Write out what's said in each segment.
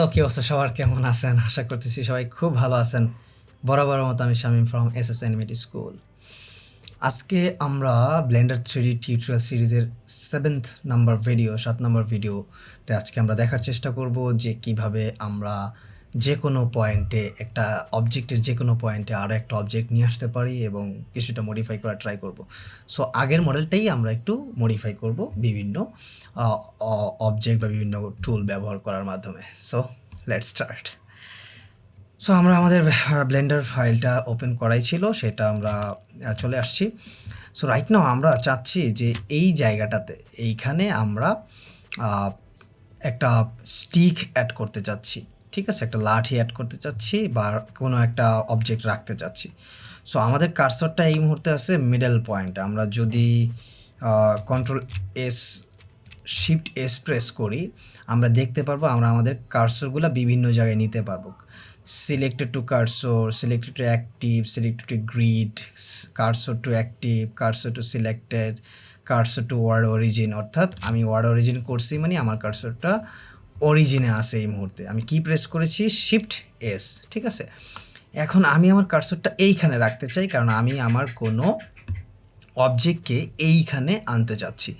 Hello, কি অবস্থা সবার? কেমন আছেন? আশা করতেছি সবাই খুব ভালো আছেন। বরাবরের মতো আমি Shamim from SS animated school. আজকে আমরা ব্লেন্ডার 3D টিউটোরিয়াল সিরিজের 7 নম্বর ভিডিওতে আজকে আমরা দেখার চেষ্টা করব যে কিভাবে আমরা যে কোনো পয়েন্টে একটা অবজেক্টের যে কোনো পয়েন্টে আরও একটা অবজেক্ট নিয়ে আসতে পারি এবং কিছুটা মডিফাই করা ট্রাই করব। সো আগের মডেলটাই আমরা একটু মডিফাই করব বিভিন্ন অবজেক্ট বা বিভিন্ন টুল ব্যবহার করার মাধ্যমে। So let's start. সো আমরা আমাদের ব্লেন্ডার ফাইলটা ওপেন করাই ছিল, সেটা আমরা চলে আসছি। সো রাইট নাও আমরা চাচ্ছি যে এই জায়গাটাতে এইখানে আমরা একটা স্টিক অ্যাড করতে চাচ্ছি, ঠিক আছে, একটা লাঠি অ্যাড করতে চাচ্ছি বা কোনো একটা অবজেক্ট রাখতে চাচ্ছি। সো আমাদের কার্সরটা এই মুহূর্তে আছে মিডল পয়েন্ট। আমরা যদি control S shift S press করি আমরা দেখতে পারবো আমরা আমাদের কার্সরগুলো বিভিন্ন জায়গায় নিতে পারবো। Selected to cursor, selected to active, selected to grid, cursor to active, cursor to selected, cursor to world origin. অর্থাৎ আমি ওয়ার্ড অরিজিন করছি মানে আমার কার্সরটা অরিজিনে আছে এই মুহূর্তে। আমি কি প্রেস করেছি? শিফট এস, ঠিক আছে। এখন আমি আমার কার্সরটা এইখানে রাখতে চাই কারণ আমি আমার কোনো অবজেক্টকে এইখানে আনতে চাচ্ছি।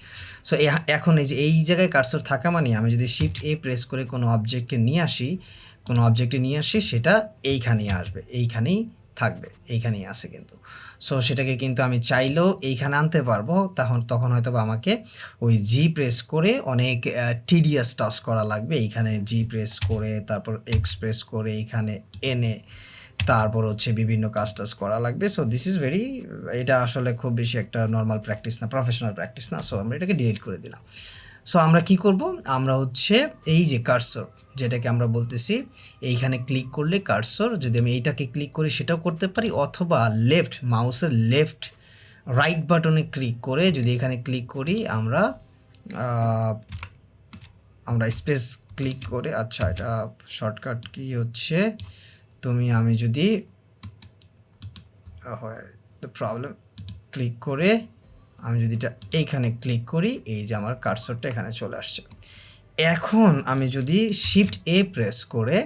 সো এখন এই যে এই জায়গায় কার্সর থাকা মানে আমি যদি শিফট এ প্রেস করে কোনো অবজেক্টকে নিয়ে আসি, কোনো অবজেক্টে নিয়ে আসি, সেটা এইখানেই আসবে, এইখানেই থাকবে, এইখানেই আসে কিন্তু। সো সেটাকে কিন্তু আমি চাইলেও এইখানে আনতে পারবো, তখন হয়তো বা আমাকে ওই জি প্রেস করে অনেক টিডিয়াস টাস্ক করা লাগবে। এইখানে জি প্রেস করে তারপর এক্স প্রেস করে এইখানে এনে তারপর হচ্ছে বিভিন্ন কাজ টাজ করা লাগবে। সো দিস ইজ ভেরি, এটা আসলে খুব বেশি একটা নর্মাল প্র্যাকটিস না, প্রফেশনাল প্র্যাকটিস না। সো আমরা এটাকে ডিলিট করে দিলাম। সো আমরা কি করব? আমরা হচ্ছে এই যে কার্সর যেটাকে আমরা বলতেছি, এইখানে ক্লিক করলে কার্সর, যদি আমি এইটাকে ক্লিক করি সেটাও করতে পারি, অথবা লেফট মাউসের লেফট রাইট বাটনে ক্লিক করে যদি এখানে ক্লিক করি আমরা আমরা স্পেস ক্লিক করে, আচ্ছা এটা শর্টকাট কি হচ্ছে, আমি যদি দ্য প্রবলেম ক্লিক করে আমি যদি এটা এইখানে ক্লিক করি, এই যে আমার কার্সরটা এখানে চলে আসছে। এখন আমি যদি শিফট এ প্রেস করে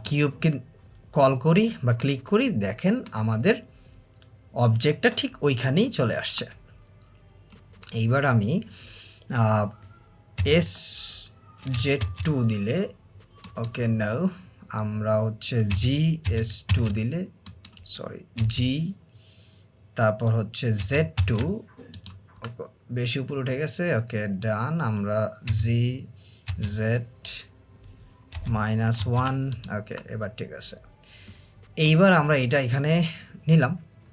কিউবকে কল করি বা ক্লিক করি, দেখেন আমাদের অবজেক্টটা ঠিক ওইখানেই চলে আসছে। এইবার আমি এস জেড টু দিলে, ওকে নাও আমরা হচ্ছে জি এস টু দিলে, সরি জি, তারপর হচ্ছে জেড টু, বেশি উপরে উঠে গেছে, ওকে ডান। আমরা জি জেড -1, ওকে এবার ঠিক আছে। এইবার আমরা এটা এখানে নিলাম।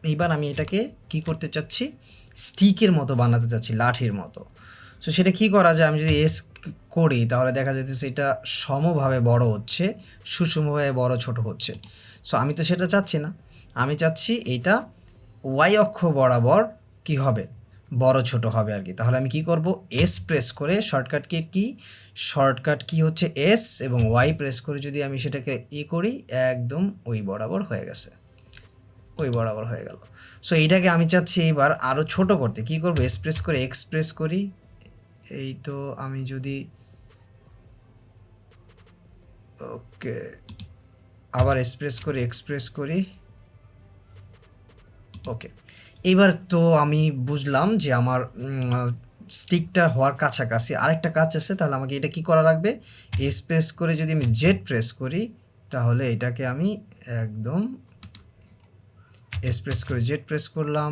এইবার আমি এটাকে কি করতে চাচ্ছি? স্টিকের মতো বানাতে চাচ্ছি, লাঠির মতো। সো সেটা কি করা যায়? আমি যদি এস করি তাহলে দেখা যাচ্ছে এটা সমভাবে বড় হচ্ছে, সুষমভাবে বড় ছোট হচ্ছে। সো আমি তো সেটা চাচ্ছি না, আমি চাচ্ছি এটা ওয়াই অক্ষ বরাবর কি হবে, বড় ছোট হবে আর কি। তাহলে আমি কি করব? এস প্রেস করে, শর্টকাট কি হচ্ছে এস, এবং ওয়াই প্রেস করে যদি আমি সেটাকে করি, একদম ওই বরাবর হয়ে গেছে, ওই বরাবর হয়ে গেল। সো এইটাকে আমি চাচ্ছি এবার আরও ছোট করতে। কি করব? এস প্রেস করে এক্স প্রেস করি, এই তো আমি যদি ওকে আবার এস প্রেস করে এক্স প্রেস করি, ওকে। এইবার তো আমি বুঝলাম যে আমার স্টিকটা হওয়ার কাছাকাছি। আরেকটা কাজ আছে, তাহলে আমাকে এটা কি করা লাগবে? এস প্রেস করে যদি আমি জেড প্রেস করি তাহলে এটাকে আমি একদম এস প্রেস করে জেড প্রেস করলাম,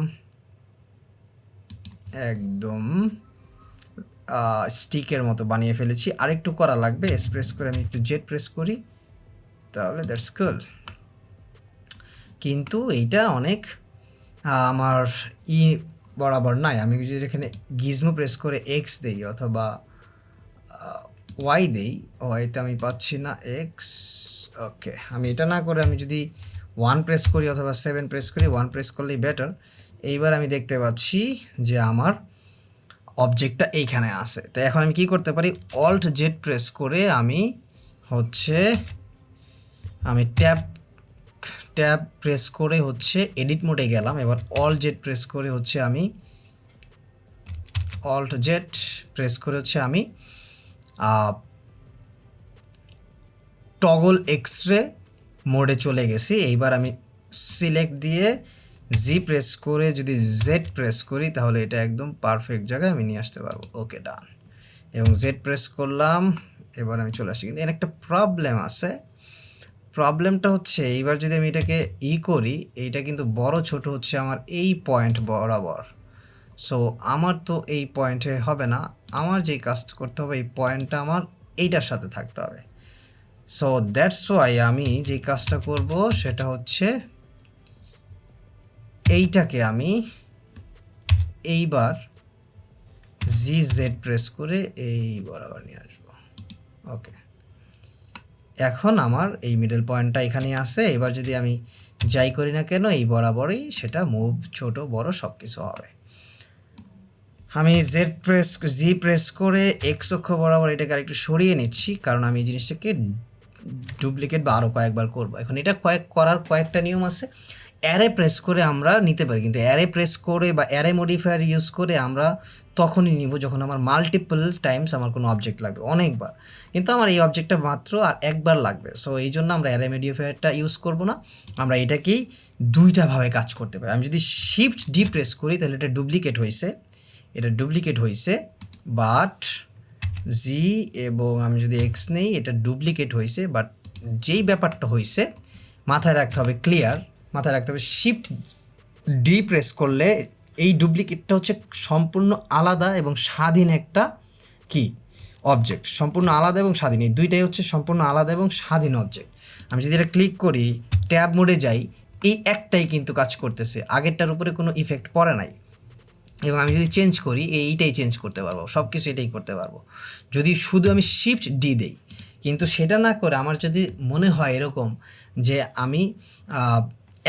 একদম স্টিকের মতো বানিয়ে ফেলেছি। আরেকটু করা লাগবে, এস প্রেস করে আমি একটু জেড প্রেস করি, তাহলে দ্যাটস কুল। কিন্তু এইটা অনেক আমার বরাবর নাই। আমি যদি এখানে গিজমো প্রেস করে এক্স দেই অথবা ওয়াই দেই, ওয়াইতে আমি পাচ্ছি না এক্স, ওকে। আমি এটা না করে আমি যদি 1 প্রেস করি অথবা 7 প্রেস করি, 1 প্রেস করলেই বেটার। এইবার আমি দেখতে পাচ্ছি যে আমার অবজেক্টটা এইখানে আছে। তো এখন আমি কি করতে পারি? অল্ট জেড প্রেস করে আমি ট্যাব প্রেস করে হচ্ছে এডিট মোডে গেলাম। এবার অল্ট জেড প্রেস করে হচ্ছে আমি টগল এক্সরে মোডে চলে গেছি। এইবার আমি সিলেক্ট দিয়ে জি প্রেস করে যদি জেড প্রেস করি তাহলে এটা একদম পারফেক্ট জায়গায় আমি নিয়ে আসতে পারবো। ওকে, ডান। এবং জেড প্রেস করলাম, এবার আমি চলে আসছি। কিন্তু এর একটা প্রবলেম আছে। প্রবলেমটা হচ্ছে এইবার যদি আমি এটাকে করি, এইটা কিন্তু বড় ছোট হচ্ছে আমার এই পয়েন্ট বরাবর। সো আমার তো এই পয়েন্টে হবে না, আমার যেই কাজটা করতে হবে এই পয়েন্টটা আমার এইটার সাথে থাকতে হবে। সো দ্যাটস ওয়াই আমি যেই কাজটা করব সেটা হচ্ছে এইটাকে আমি এইবার জি জেড প্রেস করে এই বরাবর নিয়ে আসবো। ওকে, এখন আমার এই মিডল পয়েন্টটা এখানে আছে। এবার যদি আমি যাই করি না কেন এই বরাবরই সেটা মুভ ছোট বড় সব কিছু হবে। আমি জি প্রেস করে এক্স অক্ষ বরাবর এটাকে আরেকটু সরিয়ে নিচ্ছি, কারণ আমি এই জিনিসটাকে ডুপ্লিকেট বা আরও কয়েকবার করব। এখন এটা করার কয়েকটা নিয়ম আছে। অ্যারে প্রেস করে আমরা নিতে পারি, কিন্তু অ্যারে প্রেস করে বা অ্যারে মডিফায়ার ইউজ করে আমরা তখনই নিব যখন আমার মাল্টিপল টাইমস আমার কোনো অবজেক্ট লাগবে, অনেকবার। কিন্তু আমার এই অবজেক্টটা মাত্র আর একবার লাগবে। সো এই জন্য আমরা অ্যারে মডিফায়ারটা ইউজ করব না, আমরা এটাকেই দুইটাভাবে কাজ করতে পারি। আমি যদি শিফট ডি প্রেস করি তাহলে এটা ডুপ্লিকেট হয়েছে, বাট জি এবং আমি যদি এক্স নেই এটা ডুপ্লিকেট হয়েছে, বাট যেই ব্যাপারটা হয়েছে মাথায় রাখতে হবে, ক্লিয়ার মাথায় রাখতে হবে, শিফট ডি প্রেস করলে এই ডুপ্লিকেটটা হচ্ছে সম্পূর্ণ আলাদা এবং স্বাধীন একটা কি অবজেক্ট, সম্পূর্ণ আলাদা এবং স্বাধীন, এই দুইটাই হচ্ছে সম্পূর্ণ আলাদা এবং স্বাধীন অবজেক্ট। আমি যদি এটা ক্লিক করি, ট্যাব মোডে যাই, এই একটাই কিন্তু কাজ করতেছে, আগেরটার উপরে কোনো ইফেক্ট পড়ে নাই। এবং আমি যদি চেঞ্জ করি এইটাই চেঞ্জ করতে পারবো, সব কিছু এটাই করতে পারবো যদি শুধু আমি শিফট ডি দেই। কিন্তু সেটা না করে আমার যদি মনে হয় এরকম যে আমি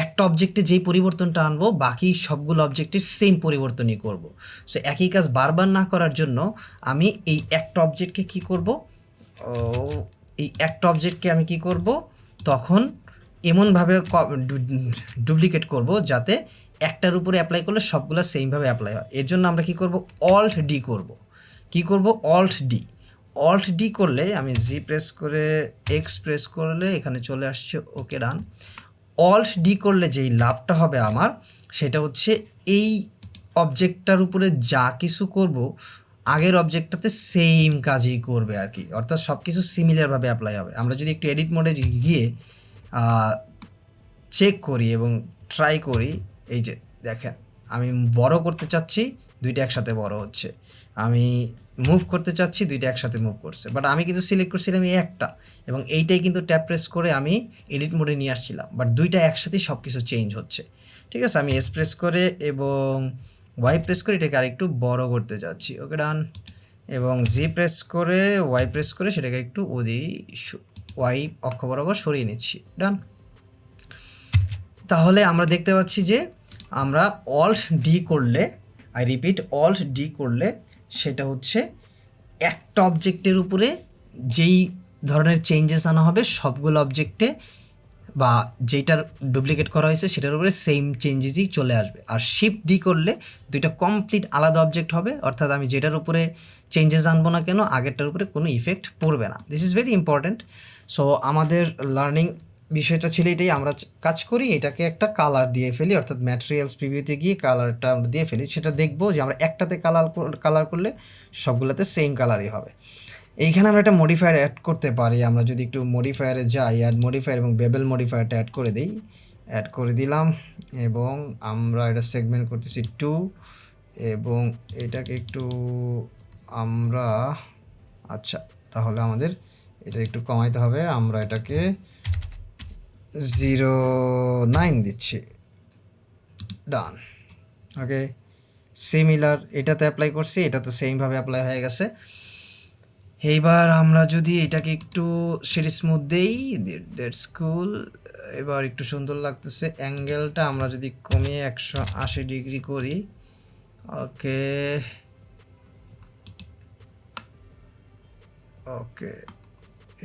একটা অবজেক্টে যেই পরিবর্তনটা আনবো বাকি সবগুলো অবজেক্টের সেম পরিবর্তনই করব। সো একই কাজ বারবার না করার জন্য আমি এই একটা অবজেক্টকে কী করব, আমি কি করব তখন এমনভাবে ডুপ্লিকেট করব যাতে একটার উপরে অ্যাপ্লাই করলে সবগুলো সেমভাবে অ্যাপ্লাই হয়। এর জন্য আমরা কি করব, অল্ট ডি করব। অল্ট ডি করলে আমি জি প্রেস করে এক্স প্রেস করলে এখানে চলে আসছে। ওকে, ডান। অল্ট ডি করলে যেই লাভটা হবে আমার সেটা হচ্ছে এই অবজেক্টটার উপরে যা কিছু করব আগের অবজেক্টটাতে সেম কাজই করবে আর কি, অর্থাৎ সব কিছু সিমিলারভাবে অ্যাপ্লাই হবে। আমরা যদি একটু এডিট মোডে গিয়ে চেক করি এবং ট্রাই করি, এই যে দেখেন আমি বড় করতে চাচ্ছি দুইটা একসাথে বড় হচ্ছে, আমি মুভ করতে চাচ্ছি দুইটা একসাথে মুভ করছে, বাট আমি কিন্তু সিলেক্ট করছিলাম এই একটা, এবং এইটাই কিন্তু ট্যাপ প্রেস করে আমি এডিট মোডে নিয়ে আসছিলাম, বাট দুইটা একসাথেই সব কিছু চেঞ্জ হচ্ছে। ঠিক আছে, আমি এস প্রেস করে এবং ওয়াই প্রেস করে এটাকে আরেকটু বড় করতে চাচ্ছি। ওকে, ডান। এবং জি প্রেস করে ওয়াই প্রেস করে সেটাকে একটু ওয়াই অক্ষ বরাবর সরিয়ে নিচ্ছি। ডান। তাহলে আমরা দেখতে পাচ্ছি যে আমরা অল্ট ডি করলে, আই রিপিট, অল্ট ডি করলে সেটা হচ্ছে একটা অবজেক্টের উপরে যেই ধরনের চেঞ্জেস আনা হবে সবগুলো অবজেক্টে বা যেটার ডুপ্লিকেট করা হয়েছে সেটার উপরে সেম চেঞ্জেসই চলে আসবে। আর শিফট ডি করলে দুইটা কমপ্লিট আলাদা অবজেক্ট হবে, অর্থাৎ আমি যেটার উপরে চেঞ্জেস আনবো না কেন আগেরটার উপরে কোনো ইফেক্ট পড়বে না। This is very important. So আমাদের লার্নিং বিষয়টা ছিল এটাই, আমরা কাজ করি এটাকে একটা কালার দিয়ে ফেলি, অর্থাৎ ম্যাটেরিয়ালস প্রিভিউতে গিয়ে কালারটা আমরা দিয়ে ফেলি, সেটা দেখবো যে আমরা একটাতে কালার করলে সবগুলোতে সেম কালারই হবে। এইখানে আমরা একটা মডিফায়ার অ্যাড করতে পারি। আমরা যদি একটু মডিফায়ারে যাই, অ্যাড মডিফায়ার এবং বেবেল মডিফায়ারটা অ্যাড করে দিই, অ্যাড করে দিলাম এবং আমরা এটা সেগমেন্ট করতেছি 2 এবং এটাকে একটু আমরা আচ্ছা তাহলে আমাদের এটা একটু কমাইতে হবে, আমরা এটাকে 0.9 দিচ্ছি। ডান। ওকে, সিমিলার এটাতে অ্যাপ্লাই করছি, এটা তো সেমভাবে অ্যাপ্লাই হয়ে গেছে। এইবার আমরা যদি এটাকে একটু সিরিজ স্মুথ দেই, দ্যাটস কুল, এবার একটু সুন্দর লাগতেছে। অ্যাঙ্গেলটা আমরা যদি কমিয়ে 180 ডিগ্রি করি, ওকে ওকে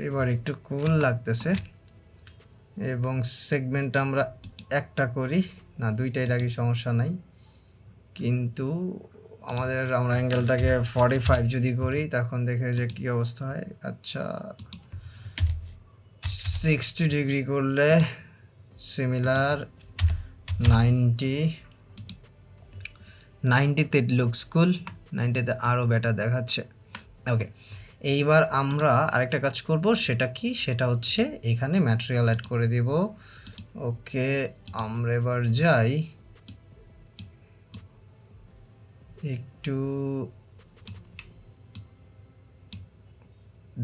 এবার একটু কুল লাগতেছে। এবং সেগমেন্ট আমরা একটা করি না, দুইটাই রাখি, সমস্যা নাই, কিন্তু আমরা অ্যাঙ্গেলটাকে 45 যদি করি তখন দেখে যে কী অবস্থা হয়। আচ্ছা, 60 ডিগ্রি করলে সিমিলার 90, 90তে লুকস কুল, 90তে আরও বেটার দেখাচ্ছে। ওকে, এইবার আমরা আরেকটা কাজ করব, সেটা কি, সেটা হচ্ছে এখানে ম্যাটেরিয়াল অ্যাড করে দিব। ওকে, আমরা এবার যাই একটু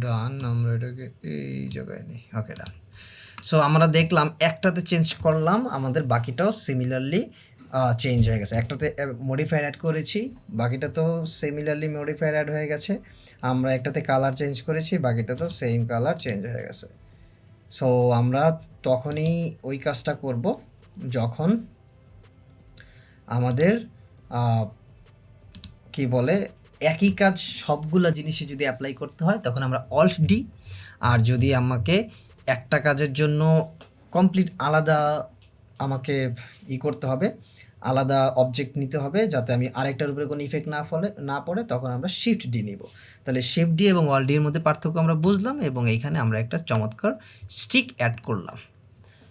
ডান, আমরা এটাকে এই জায়গায় নিই। ওকে, ডান। সো আমরা দেখলাম একটাতে চেঞ্জ করলাম, আমাদের বাকিটাও সিমিলারলি চেঞ্জ হয়ে গেছে। একটাতে মডিফায়ার অ্যাড করেছি, বাকিটা তো সিমিলারলি মডিফায়ার অ্যাড হয়ে গেছে। আমরা একটাতে কালার চেঞ্জ করেছি, বাকিটা তো সেম কালার চেঞ্জ হয়ে গেছে। সো আমরা তখনই ওই কাজটা করব যখন আমাদের কি বলে একই কাজ সবগুলা জিনিসে যদি অ্যাপ্লাই করতে হয়, তখন আমরা অল্ট ডি। আর যদি আমাকে একটা কাজের জন্য কমপ্লিট আলাদা আমাকে করতে হবে, আলাদা অবজেক্ট নিতে হবে যাতে আমি আরেকটার উপরে কোনো ইফেক্ট না পড়ে, তখন আমরা শিফট ডি নিব। তাহলে শিফট ডি এবং অল্ট ডি এর মধ্যে পার্থক্য আমরা বুঝলাম, এবং এইখানে আমরা একটা চমৎকার স্টিক অ্যাড করলাম।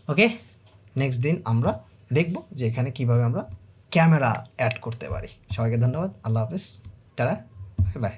ওকে, নেক্সট দিন আমরা দেখব যে এখানে কিভাবে আমরা ক্যামেরা অ্যাড করতে পারি। সবাইকে ধন্যবাদ, আল্লাহ হাফিজ, টাটা, বাই বাই।